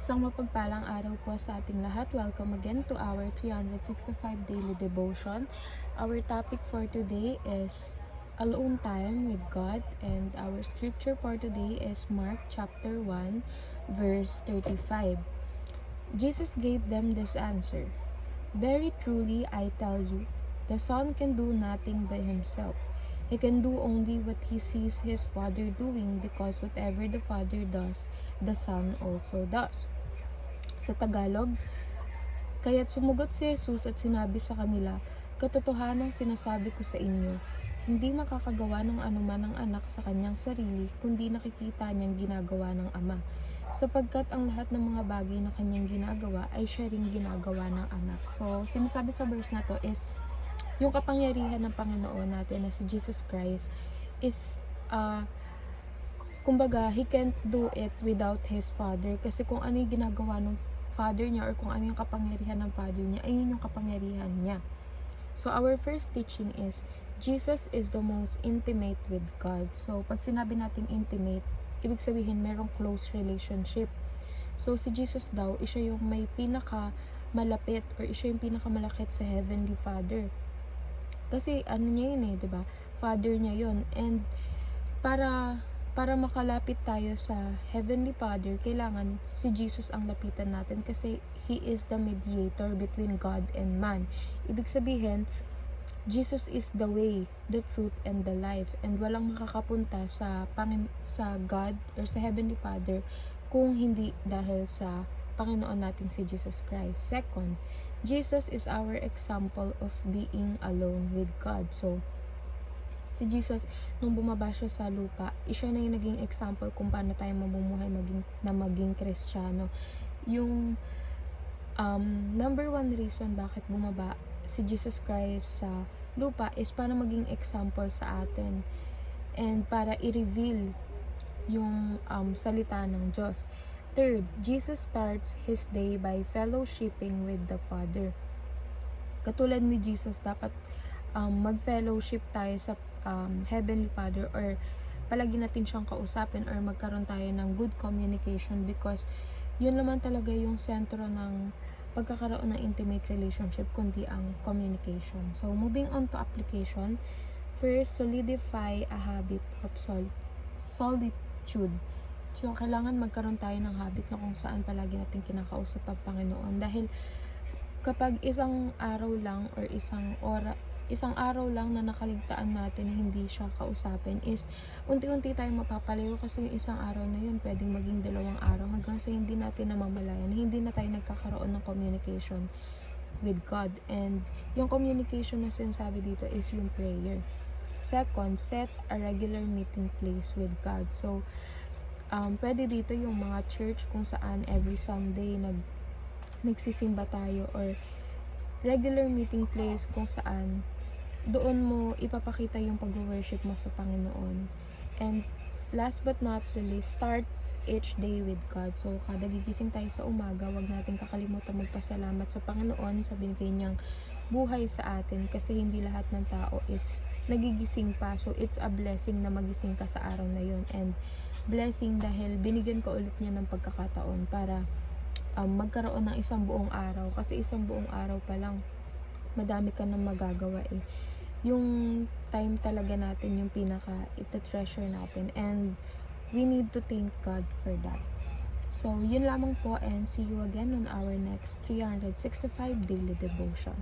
Isang mapagpalang araw po sa ating lahat. Welcome again to our 365 daily devotion. Our topic for today is alone time with God, and our scripture for today is Mark chapter 1 verse 35. Jesus gave them this answer: "Very truly I tell you, the Son can do nothing by himself. He can do only what he sees his Father doing, because whatever the Father does, the Son also does." Sa Tagalog, kaya't sumugot si Jesus at sinabi sa kanila, "Katotohanang sinasabi ko sa inyo, hindi makakagawa ng anuman ang anak sa kanyang sarili, kundi nakikita niyang ginagawa ng Ama. Sapagkat ang lahat ng mga bagay na kanyang ginagawa ay siya ring ginagawa ng anak." So, sinasabi sa verse na to is, yung kapangyarihan ng Panginoon natin na si Jesus Christ is, kumbaga, He can't do it without His Father. Kasi kung ano yung ginagawa ng Father niya, or kung ano yung kapangyarihan ng Father niya, ayun yung kapangyarihan niya. So, our first teaching is, Jesus is the most intimate with God. So, pag sinabi natin intimate, ibig sabihin merong close relationship. So, si Jesus daw, siya yung may pinaka malapit, or siya yung pinakamalapit sa Heavenly Father. Kasi ano niya yun eh, 'di ba? Father niya yun. And para makalapit tayo sa Heavenly Father, kailangan si Jesus ang lapitan natin, kasi He is the mediator between God and man. Ibig sabihin, Jesus is the way, the truth, and the life, and walang makakapunta sa God or sa Heavenly Father kung hindi dahil sa Panginoon natin si Jesus Christ. Second, Jesus is our example of being alone with God. So, si Jesus, nung bumaba siya sa lupa, siya na yung naging example kung paano tayo mamumuhay maging Kristiyano. Yung number one reason bakit bumaba si Jesus Christ sa lupa is para maging example sa atin, and para i-reveal yung salita ng Diyos. Third, Jesus starts his day by fellowshipping with the Father. Katulad ni Jesus, dapat mag-fellowship tayo sa Heavenly Father, or palagi natin siyang kausapin, or magkaroon tayo ng good communication, because yun naman talaga yung sentro ng pagkakaroon ng intimate relationship, kundi ang communication. So, moving on to application. First, solidify a habit of solitude. So, kailangan magkaroon tayo ng habit na kung saan palagi natin kinakausap ang Panginoon. Dahil kapag isang araw lang, or isang araw lang na nakaligtaan natin na hindi siya kausapin, is unti-unti tayong mapapalayo, kasi yung isang araw na yun pwedeng maging 2 araw, hanggang sa hindi natin namamalayan, hindi na tayo nagkakaroon ng communication with God. And yung communication na sinasabi dito is yung prayer. Second, set a regular meeting place with God. So, pwede dito yung mga church kung saan every Sunday nagsisimba tayo, or regular meeting place kung saan doon mo ipapakita yung pag-worship mo sa Panginoon. And last but not the least, start each day with God. So, kada gigising tayo sa umaga, wag natin kakalimutan magpasalamat sa Panginoon sa binigay niyang buhay sa atin, kasi hindi lahat ng tao is nagigising pa. So, it's a blessing na magising ka sa araw na yun, and blessing dahil binigyan ka ulit niya ng pagkakataon para magkaroon ng isang buong araw, kasi isang buong araw pa lang madami ka nang magagawa eh. Yung time talaga natin yung pinaka ita-treasure natin, and we need to thank God for that. So, yun lamang po, and see you again on our next 365 daily devotion.